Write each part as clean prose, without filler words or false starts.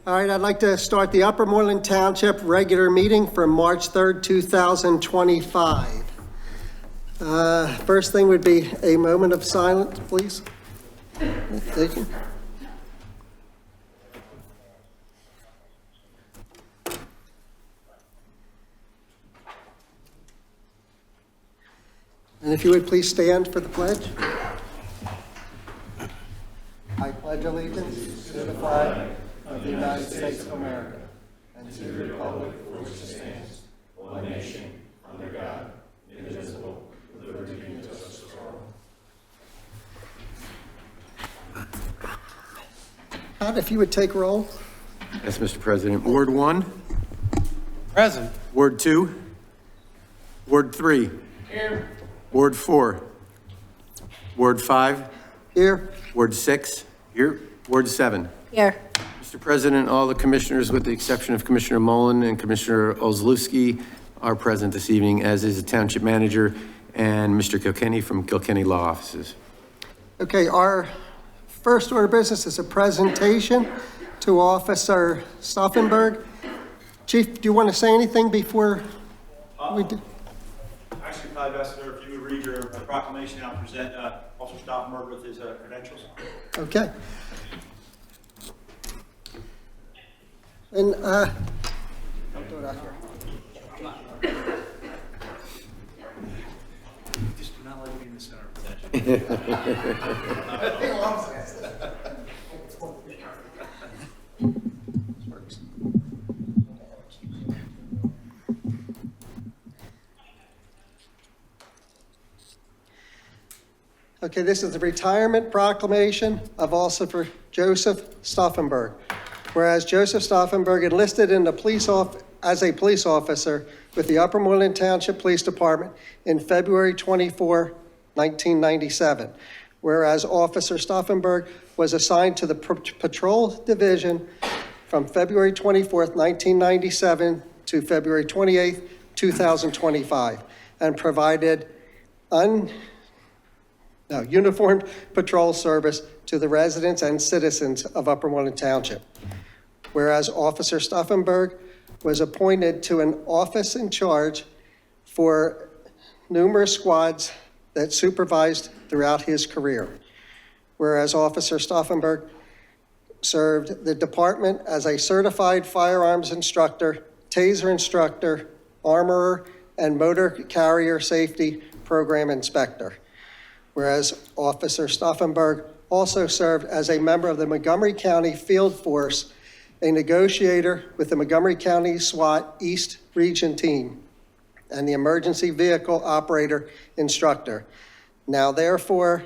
All right, I'd like to start the Upper Moreland Township regular meeting for March 3rd, 2025. First thing would be a moment of silence, please. Thank you. And if you would please stand for the pledge. I pledge allegiance to the flag of the United States of America and to the republic for which it stands, one nation, under God, indivisible, with liberty and justice for all. Pat, if you would take roll. Yes, Mr. President. Ward 1. Present. Ward 2. Ward 3. Here. Ward 4. Ward 5. Here. Ward 6. Here. Ward 7. Here. Mr. President, all the commissioners, with the exception of Commissioner Mullen and Commissioner Olszewski, are present this evening, as is the Township Manager and Mr. Kilkenny from Kilkenny Law Offices. Okay, our first order of business is a presentation to Officer Stauffenberg. Chief, do you want to say anything before we do? Actually, probably best if you would read your proclamation. I'll present Officer Stauffenberg with his credentials. Okay. And I'll do it out here. Just do not let me be in the center of attention. Okay, this is the retirement proclamation of Officer Joseph Stauffenberg. Whereas Joseph Stauffenberg enlisted in the as a police officer with the Upper Moreland Township Police Department in February 24, 1997. Whereas Officer Stauffenberg was assigned to the Patrol Division from February 24th, 1997 to February 28th, 2025, and provided uniformed patrol service to the residents and citizens of Upper Moreland Township. Whereas Officer Stauffenberg was appointed to an office in charge for numerous squads that supervised throughout his career. Whereas Officer Stauffenberg served the department as a certified firearms instructor, taser instructor, armorer, and motor carrier safety program inspector. Whereas Officer Stauffenberg also served as a member of the Montgomery County Field Force, a negotiator with the Montgomery County SWAT East Region Team, and the emergency vehicle operator instructor. Now therefore,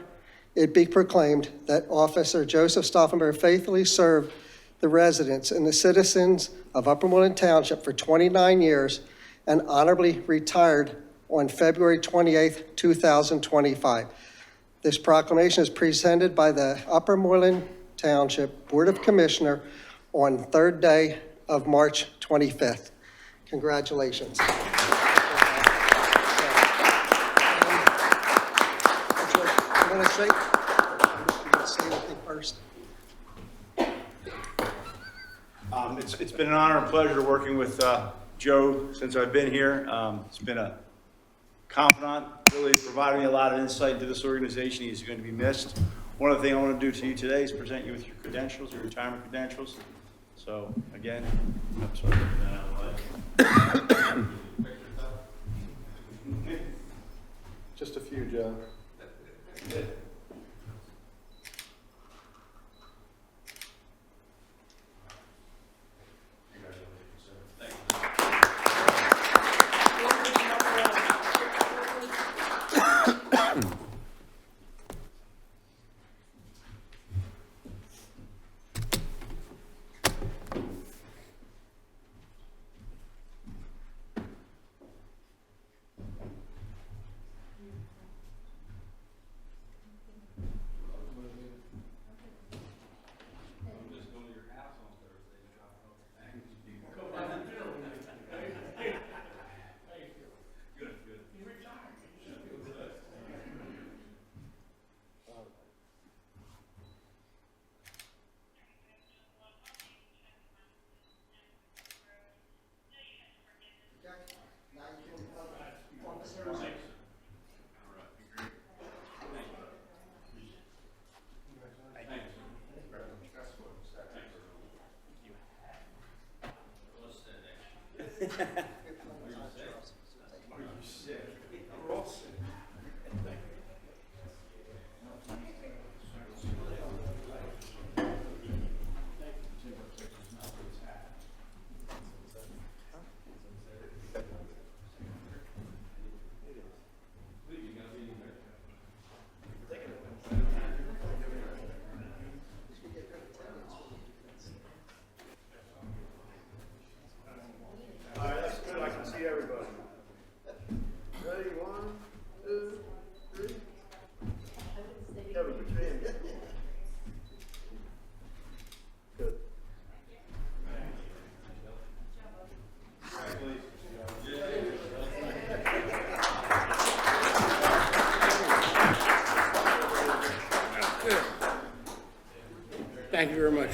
it be proclaimed that Officer Joseph Stauffenberg faithfully served the residents and the citizens of Upper Moreland Township for 29 years and honorably retired on February 28th, 2025. This proclamation is presented by the Upper Moreland Township Board of Commissioners on third day of March 25th. Congratulations. You want to say anything first? It's been an honor and pleasure working with Joe since I've been here. It's been a confidant, really providing me a lot of insight into this organization. He's going to be missed. One of the things I want to do to you today is present you with your credentials, your retirement credentials. So again, I'm sorry to get that out of the way. Just a few, Joe. All right, that's good. I can see everybody. Ready? 1, 2, 3. Kevin, put your hand. Good. Thank you very much.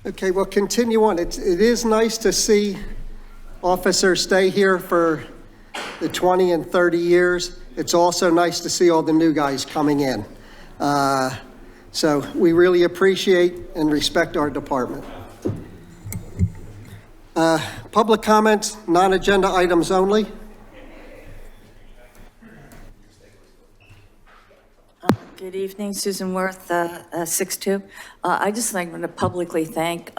Okay, we'll continue on. It is nice to see officers stay here for the 20 and 30 years. It's also nice to see all the new guys coming in. So we really appreciate and respect our department. Public comments, non-agenda items only. Good evening, Susan Worth, 6-2. I just like to publicly thank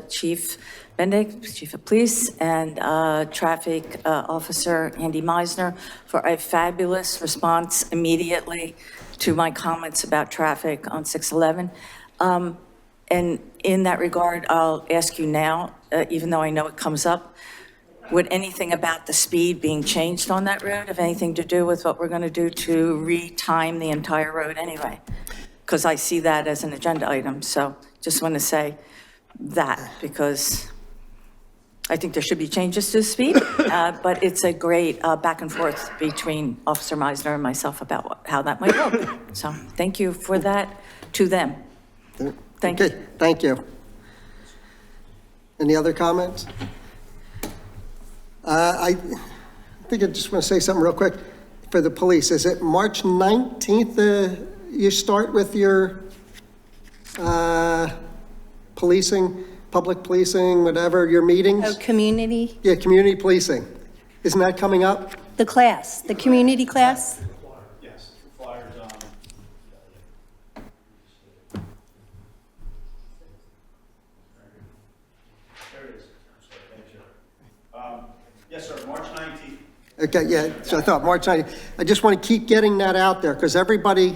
Chief Bendick, Chief of Police, and Traffic Officer Andy Meisner for a fabulous response immediately to my comments about traffic on 611. And in that regard, I'll ask you now, even though I know it comes up, would anything about the speed being changed on that road have anything to do with what we're going to do to retime the entire road anyway? Because I see that as an agenda item. So just want to say that because I think there should be changes to the speed, but it's a great back and forth between Officer Meisner and myself about how that might look. So thank you for that to them. Thank you. Okay, thank you. Any other comments? I think I just want to say something real quick for the police. Is it March 19th you start with your policing, public policing, whatever, your meetings? Oh, community, Yeah, community policing. Isn't that coming up? the class, the community class? Yes, flyers on. There it is. Thank you. Yes, sir, March 19th. Okay, yeah, so I thought March 9th. I just want to keep getting that out there because everybody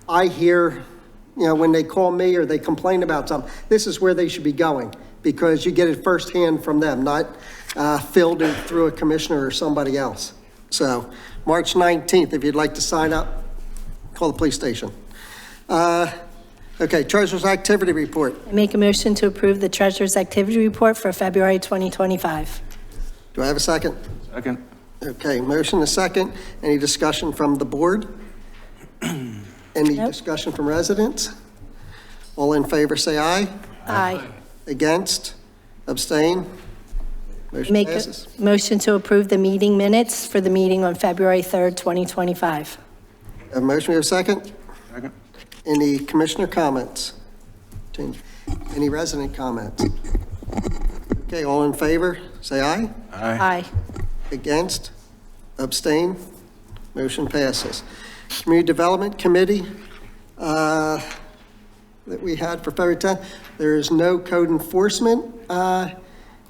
I hear, you know, when they call me or they complain about something, this is where they should be going because you get it firsthand from them, not filtered through a commissioner or somebody else. So March 19th, if you'd like to sign up, call the police station. Okay, Treasurer's Activity Report. I make a motion to approve the treasurer's activity report for February 2025. Do I have a second? Second. Okay, motion a second. Any discussion from the board? Any Nope. discussion from residents? All in favor, say aye. Aye. Against? Abstain? Motion Make a passes. motion to approve the meeting minutes for the meeting on February 3rd, 2025. Have a motion, we have a second? Second. Any commissioner comments? Any resident comments? Okay, all in favor, say aye. Aye. Against? Abstain? Motion passes. Community Development Committee that we had for February 10th, there is no code enforcement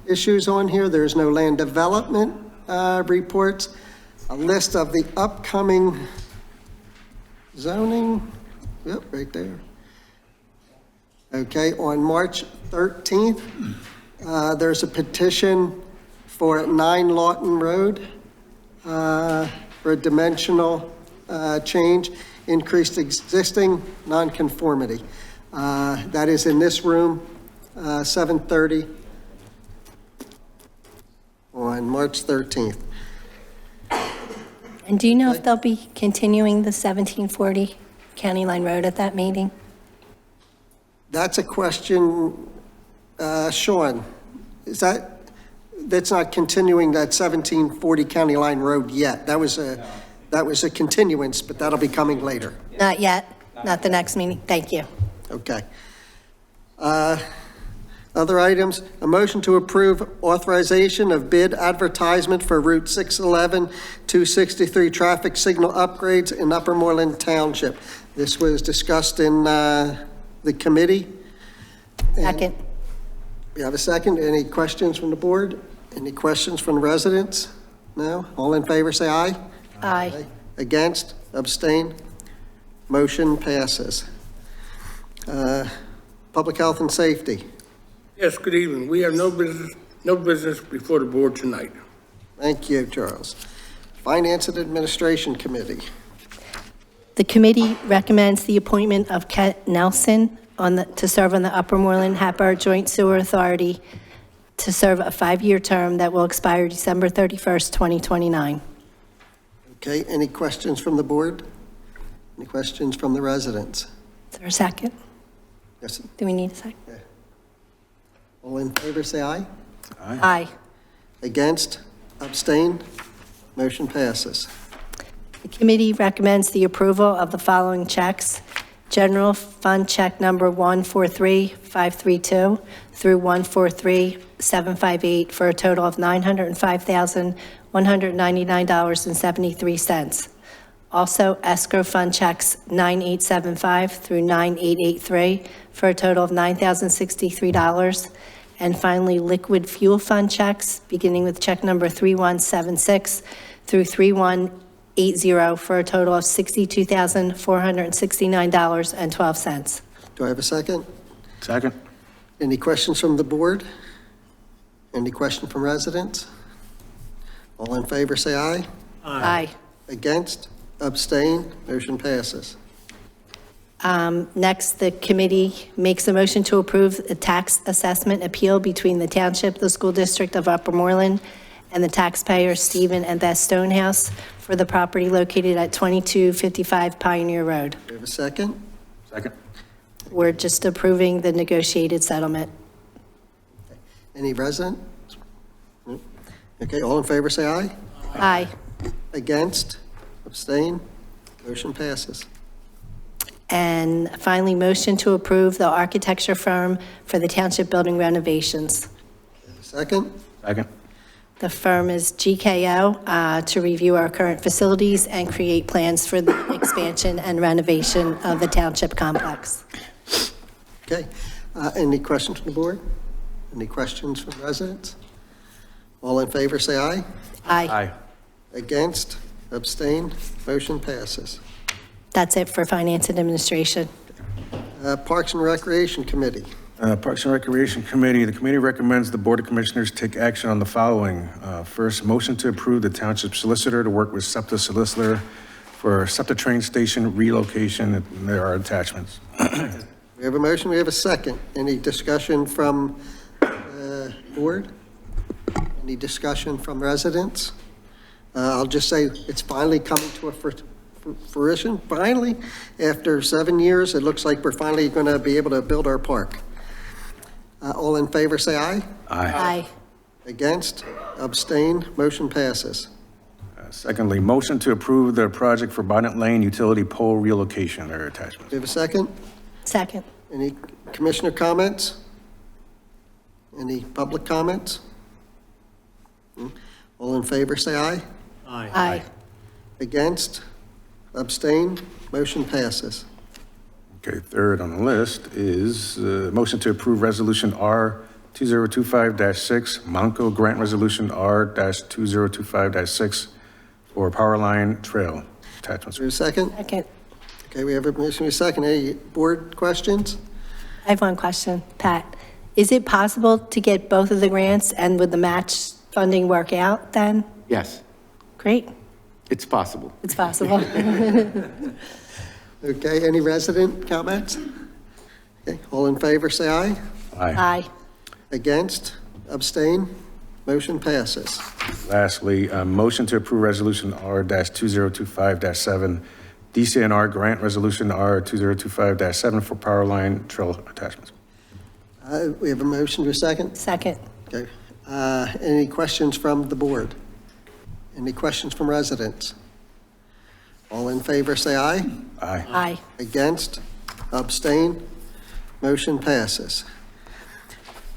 issues on here. There's no land development reports. A list of the upcoming zoning, yep, right there. Okay, on March 13th, there's a petition for 9 Lawton Road for a dimensional change, increased existing nonconformity. That is in this room, 7:30 on March 13th. And do you know if they'll be continuing the 1740 County Line Road at that meeting? That's a question, Sean, that's not continuing that 1740 County Line Road yet. That was a continuance, but that'll be coming later. Not yet, not the next meeting. Thank you. Okay. Other items, a motion to approve authorization of bid advertisement for Route 611, 263 traffic signal upgrades in Upper Moreland Township. This was discussed in the committee. Second. We have a second. Any questions from the board? Any questions from the residents? No? All in favor, say aye. Aye. Against? Abstain? Motion passes. Public health and safety. Yes, good evening. We have no business before the board tonight. Thank you, Charles. Finance and Administration Committee. The committee recommends the appointment of Ket Nelson to serve on the Upper Moreland Hatboro Joint Sewer Authority to serve a 5-year term that will expire December 31st, 2029. Okay, any questions from the board? Any questions from the residents? Is there a second? Yes. Do we need a second? All in favor, say aye. Aye. Against? Abstain? Motion passes. The committee recommends the approval of the following checks. General Fund Check Number 143532 through 143758 for a total of $905,199.73. Also, Escrow Fund Checks 9875 through 9883 for a total of $9,063. And finally, Liquid Fuel Fund checks, beginning with check number 3176 through 3180 for a total of $62,469.12. Do I have a second? Second. Any questions from the board? Any question from residents? All in favor, say aye. Aye. Against? Abstain? Motion passes. Next, the committee makes a motion to approve a tax assessment appeal between the township, the school district of Upper Moreland, and the taxpayer Stephen and Beth Stonehouse for the property located at 2255 Pioneer Road. Do we have a second? Second. We're just approving the negotiated settlement. Any resident? No? Okay, all in favor, say aye. Aye. Against? Abstain? Motion passes. And finally, motion to approve the architecture firm for the township building renovations. Second? Second. The firm is GKO to review our current facilities and create plans for the expansion and renovation of the township complex. Okay. Any questions from the board? Any questions from residents? All in favor, say aye. Aye. Aye. Against? Abstain? Motion passes. That's it for Finance and Administration. Parks and Recreation Committee. Parks and Recreation Committee, the committee recommends the Board of Commissioners take action on the following. First, motion to approve the township solicitor to work with SEPTA solicitor for SEPTA train station relocation. And there are attachments. We have a motion, we have a second. Any discussion from board? Any discussion from residents? I'll just say it's finally coming to a fruition, finally. After 7 years, it looks like we're finally going to be able to build our park. All in favor, say aye. Aye. Against? Abstain? Motion passes. Secondly, motion to approve the project for Bonnet Lane utility pole relocation. There are attachments. Do we have a second? Second. Any commissioner comments? Any public comments? All in favor, say aye. Aye. Against? Abstain? Motion passes. Okay, third on the list is motion to approve Resolution R 2025-6, Monco Grant Resolution R-2025-6 for Powerline Trail. Attachments. Do we have a second? Second. Okay, we have a motion, a second. Any board questions? I have one question, Pat. Is it possible to get both of the grants and would the match funding work out then? Yes, Great. it's possible. It's possible. Okay, any resident comments? Okay, all in favor, say aye. Aye. Against? Abstain? Motion passes. Lastly, motion to approve Resolution R-2025-7, DCNR Grant Resolution R2025-7 for power line trail attachments. We have a motion to a second? Second. Okay. Any questions from the board? Any questions from residents? All in favor, say aye. Aye. Aye. Against? Abstain? Motion passes.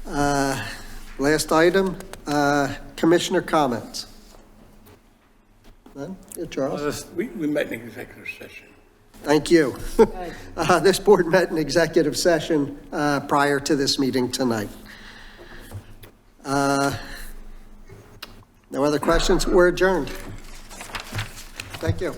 Last item, commissioner comments. None? Yeah, Charles? We met in executive session. Thank you. This board met in executive session prior to this meeting tonight. No other questions? We're adjourned. Thank you.